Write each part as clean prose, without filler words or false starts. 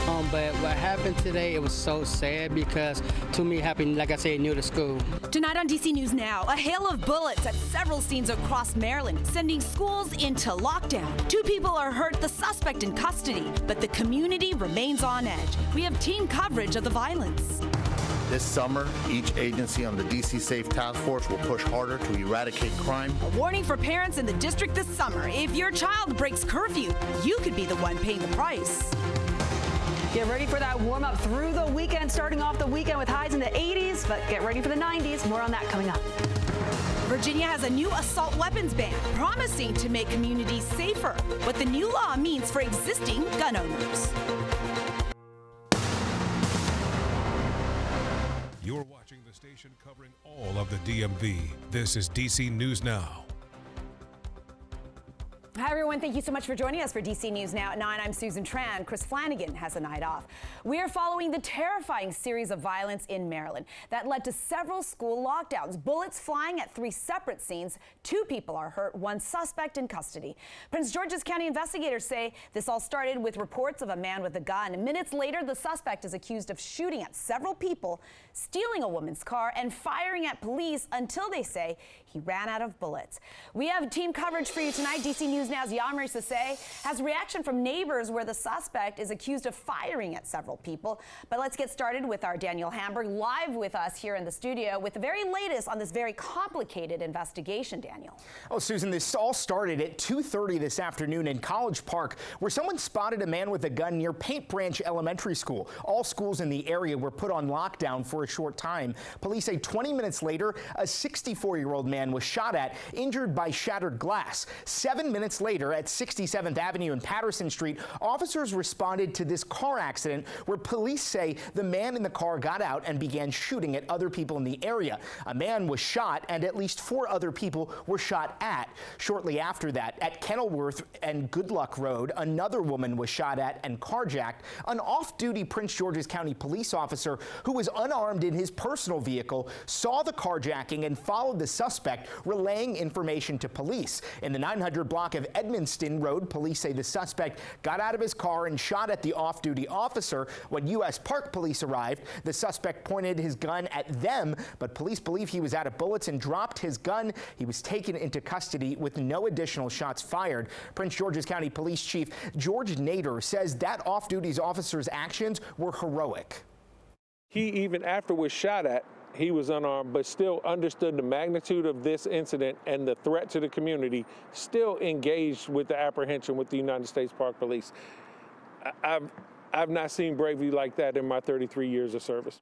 But what happened today, it was so sad because to me, it happened, like I said, near the school. Tonight on DC News Now, a hail of bullets at several scenes across Maryland, sending schools into lockdown. 2 people are hurt, the suspect in custody, but the community remains on edge. We have team coverage of the violence. This summer, each agency on the DC Safe Task Force will push harder to eradicate crime. A warning for parents in the district this summer. If your child breaks curfew, you could be the one paying the price. Get ready for that warm up through the weekend, starting off the weekend with highs in the 80s, but get ready for the 90s. More on that coming up. Virginia has a new assault weapons ban, promising to make communities safer. What the new law means for existing gun owners. You're watching the station covering all of the DMV. This is DC News Now. Hi, everyone. Thank you so much for joining us for DC News Now at 9. I'm Susan Tran. Chris Flanagan has a night off. We are following the terrifying series of violence in Maryland that led to several school lockdowns. Bullets flying at 3 separate scenes. 2 people are hurt, 1 suspect in custody. Prince George's County investigators say this all started with reports of a man with a gun. Minutes later, the suspect is accused of shooting at several people, stealing a woman's car, and firing at police until they say he ran out of bullets. We have team coverage for you tonight. DC News Now's Yamri Sase has reaction from neighbors where the suspect is accused of firing at several people. But let's get started with our Daniel Hamburg live with us here in the studio with the very latest on this very complicated investigation. Daniel. Oh, Susan, this all started at 2:30 this afternoon in College Park, where someone spotted a man with a gun near Paint Branch Elementary School. All schools in the area were put on lockdown for a short time. Police say 20 minutes later, a 64-year-old man was shot at, injured by shattered glass. 7 minutes later, at 67th Avenue and Patterson Street, officers responded to this car accident where police say the man in the car got out and began shooting at other people in the area. A man was shot and at least 4 other people were shot at. Shortly after that, at Kenilworth and Good Luck Road, another woman was shot at and carjacked. An off-duty Prince George's County police officer who was unarmed in his personal vehicle saw the carjacking and followed the suspect, relaying information to police. In the 900 block of Edmonston Road, police say the suspect got out of his car and shot at the off-duty officer. When U.S. Park Police arrived, the suspect pointed his gun at them, but police believe he was out of bullets and dropped his gun. He was taken into custody with no additional shots fired. Prince George's County Police Chief George Nader says that off-duty officer's actions were heroic. He, even after was shot at, he was unarmed, but still understood the magnitude of this incident and the threat to the community, still engaged with the apprehension with the United States Park Police. I've not seen bravery like that in my 33 years of service.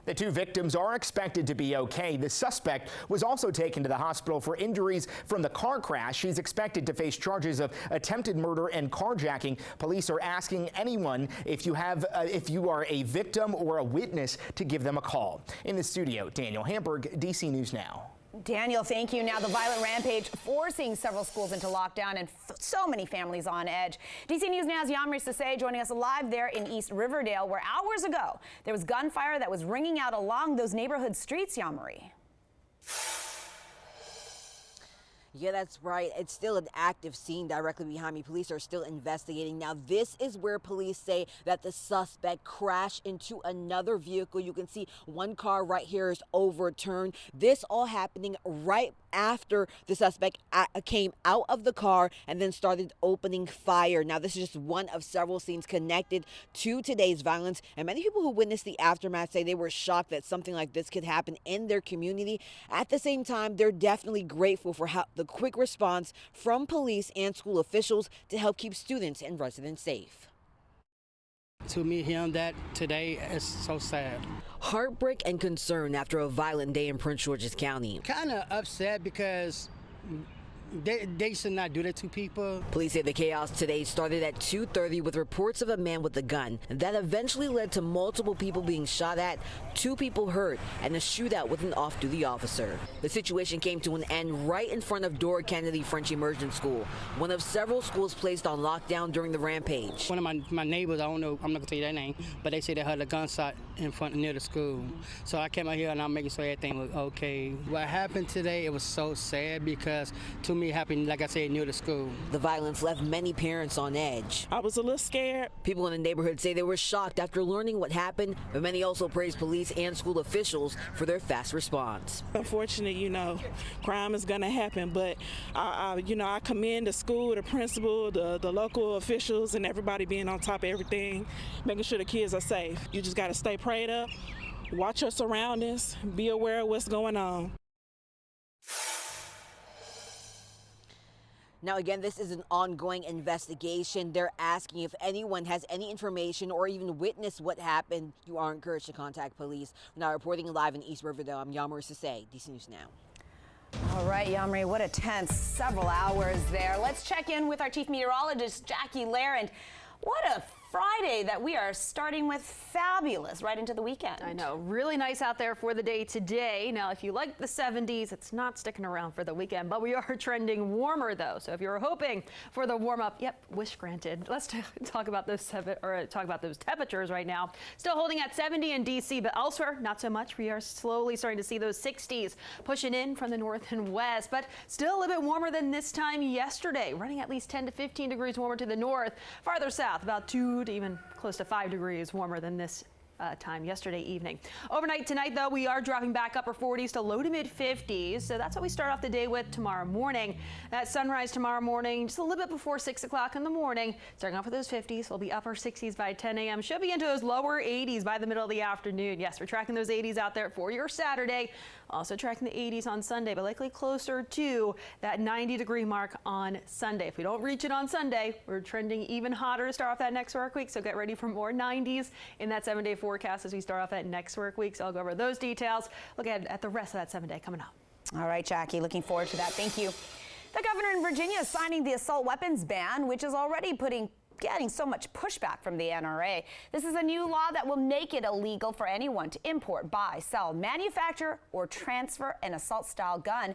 The 2 victims are expected to be okay. The suspect was also taken to the hospital for injuries from the car crash. He's expected to face charges of attempted murder and carjacking. Police are asking anyone if you are a victim or a witness to give them a call. In the studio, Daniel Hamburg, DC News Now. Daniel, thank you. Now, the violent rampage forcing several schools into lockdown and so many families on edge. DC News Now's Yamri Sase joining us live there in East Riverdale, where hours ago there was gunfire that was ringing out along those neighborhood streets, Yamri. Yeah, that's right. It's still an active scene directly behind me. Police are still investigating. Now, this is where police say that the suspect crashed into another vehicle. You can see one car right here is overturned. This all happening right after the suspect came out of the car and then started opening fire. Now, this is just one of several scenes connected to today's violence. And many people who witnessed the aftermath say they were shocked that something like this could happen in their community. At the same time, they're definitely grateful for how the quick response from police and school officials to help keep students and residents safe. To me, hearing that today is so sad. Heartbreak and concern after a violent day in Prince George's County. Kind of upset because they should not do that to people. Police say the chaos today started at 2:30 with reports of a man with a gun. That eventually led to multiple people being shot at, 2 people hurt, and a shootout with an off-duty officer. The situation came to an end right in front of Dora Kennedy French Immersion School, one of several schools placed on lockdown during the rampage. One of my neighbors, I don't know, I'm not gonna tell you their name, but they say they heard a gunshot in front near the school. So I came out here and I'm making sure everything was okay. What happened today, it was so sad because to me, me it happened, like I said, near the school. The violence left many parents on edge. I was a little scared. People in the neighborhood say they were shocked after learning what happened, but many also praise police and school officials for their fast response. Unfortunately, crime is going to happen, but I commend the school, the principal, the local officials, and everybody being on top of everything, making sure the kids are safe. You just got to stay prayed up, watch your surroundings, be aware of what's going on. Now, again, this is an ongoing investigation. They're asking if anyone has any information or even witnessed what happened. You are encouraged to contact police. We're now reporting live in East Riverdale. I'm Yamari Sase, DC News Now. All right, Yamri, what a tense several hours there. Let's check in with our chief meteorologist, Jackie Lair. And what a Friday that we are starting with. Fabulous right into the weekend. I know, really nice out there for the day today. Now, if you like the 70s, it's not sticking around for the weekend, but we are trending warmer though. So if you're hoping for the warm up, yep, wish granted. Let's talk about those temperatures right now. Still holding at 70 in DC, but elsewhere not so much. We are slowly starting to see those 60s pushing in from the north and west, but still a little bit warmer than this time yesterday, running at least 10 to 15 degrees warmer to the north. Farther south, about 2 to even close to 5 degrees warmer than this time yesterday evening. Overnight tonight, though, we are dropping back upper 40s to low to mid 50s. So that's what we start off the day with tomorrow morning. At sunrise tomorrow morning, just a little bit before 6 o'clock in the morning. Starting off with those 50s, we'll be upper 60s by 10 a.m. Should be into those lower 80s by the middle of the afternoon. Yes, we're tracking those 80s out there for your Saturday. Also tracking the 80s on Sunday, but likely closer to that 90-degree mark on Sunday. If we don't reach it on Sunday, we're trending even hotter to start off that next work week. So get ready for more 90s in that 7-day forecast as we start off that next work week. So I'll go over those details. Look at the rest of that 7-day coming up. All right, Jackie, looking forward to that. Thank you. The governor in Virginia is signing the assault weapons ban, which is already getting so much pushback from the NRA. This is a new law that will make it illegal for anyone to import, buy, sell, manufacture, or transfer an assault-style gun.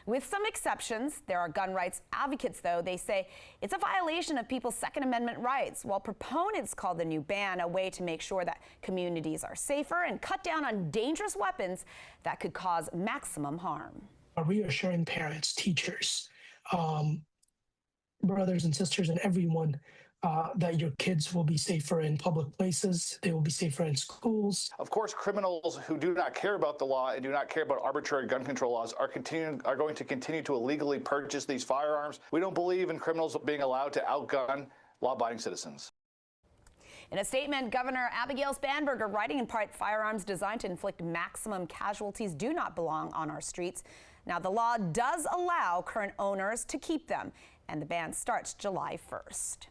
With some exceptions, there are gun rights advocates, though. They say it's a violation of people's Second Amendment rights, while proponents call the new ban a way to make sure that communities are safer and cut down on dangerous weapons that could cause maximum harm. Reassuring parents, teachers, brothers and sisters, and everyone that your kids will be safer in public places, they will be safer in schools. Of course, criminals who do not care about the law and do not care about arbitrary gun control laws are going to continue to illegally purchase these firearms. We don't believe in criminals being allowed to outgun law-abiding citizens. In a statement, Governor Abigail Spanberger, writing in part, firearms designed to inflict maximum casualties do not belong on our streets. Now, the law does allow current owners to keep them, and the ban starts July 1st.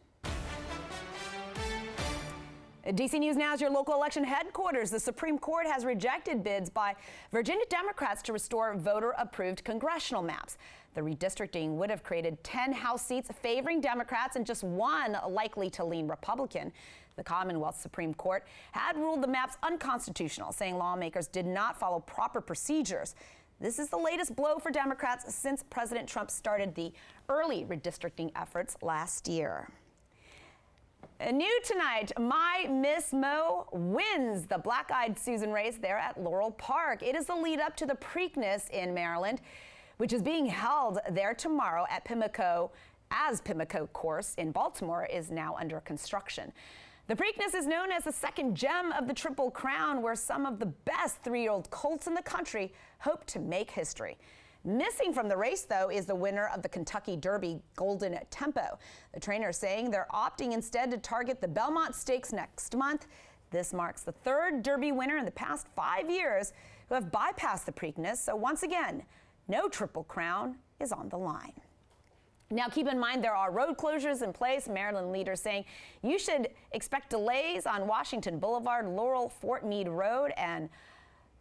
DC News Now is your local election headquarters. The Supreme Court has rejected bids by Virginia Democrats to restore voter-approved congressional maps. The redistricting would have created 10 House seats favoring Democrats and just 1 likely to lean Republican. The Commonwealth Supreme Court had ruled the maps unconstitutional, saying lawmakers did not follow proper procedures. This is the latest blow for Democrats since President Trump started the early redistricting efforts last year. New tonight, My Miss Mo wins the Black-Eyed Susan race there at Laurel Park. It is the lead up to the Preakness in Maryland, which is being held there tomorrow at Pimlico, as Pimlico course in Baltimore is now under construction. The Preakness is known as the second gem of the Triple Crown, where some of the best 3-year-old colts in the country hope to make history. Missing from the race, though, is the winner of the Kentucky Derby, Golden Tempo. The trainer is saying they're opting instead to target the Belmont Stakes next month. This marks the 3rd Derby winner in the past 5 years who have bypassed the Preakness. So once again, no Triple Crown is on the line. Now, keep in mind there are road closures in place. Maryland leaders saying you should expect delays on Washington Boulevard, Laurel, Fort Meade Road, and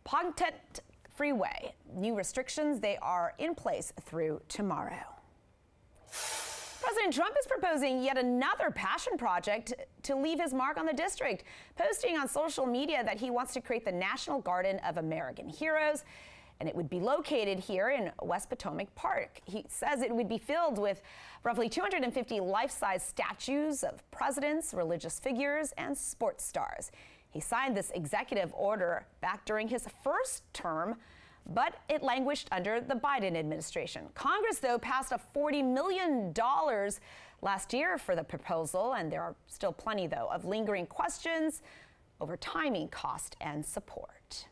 Pontet Freeway. New restrictions, they are in place through tomorrow. President Trump is proposing yet another passion project to leave his mark on the district, posting on social media that he wants to create the National Garden of American Heroes, and it would be located here in West Potomac Park. He says it would be filled with roughly 250 life-size statues of presidents, religious figures, and sports stars. He signed this executive order back during his first term, but it languished under the Biden administration. Congress, though, passed a $40 million last year for the proposal, and there are still plenty, though, of lingering questions over timing, cost, and support.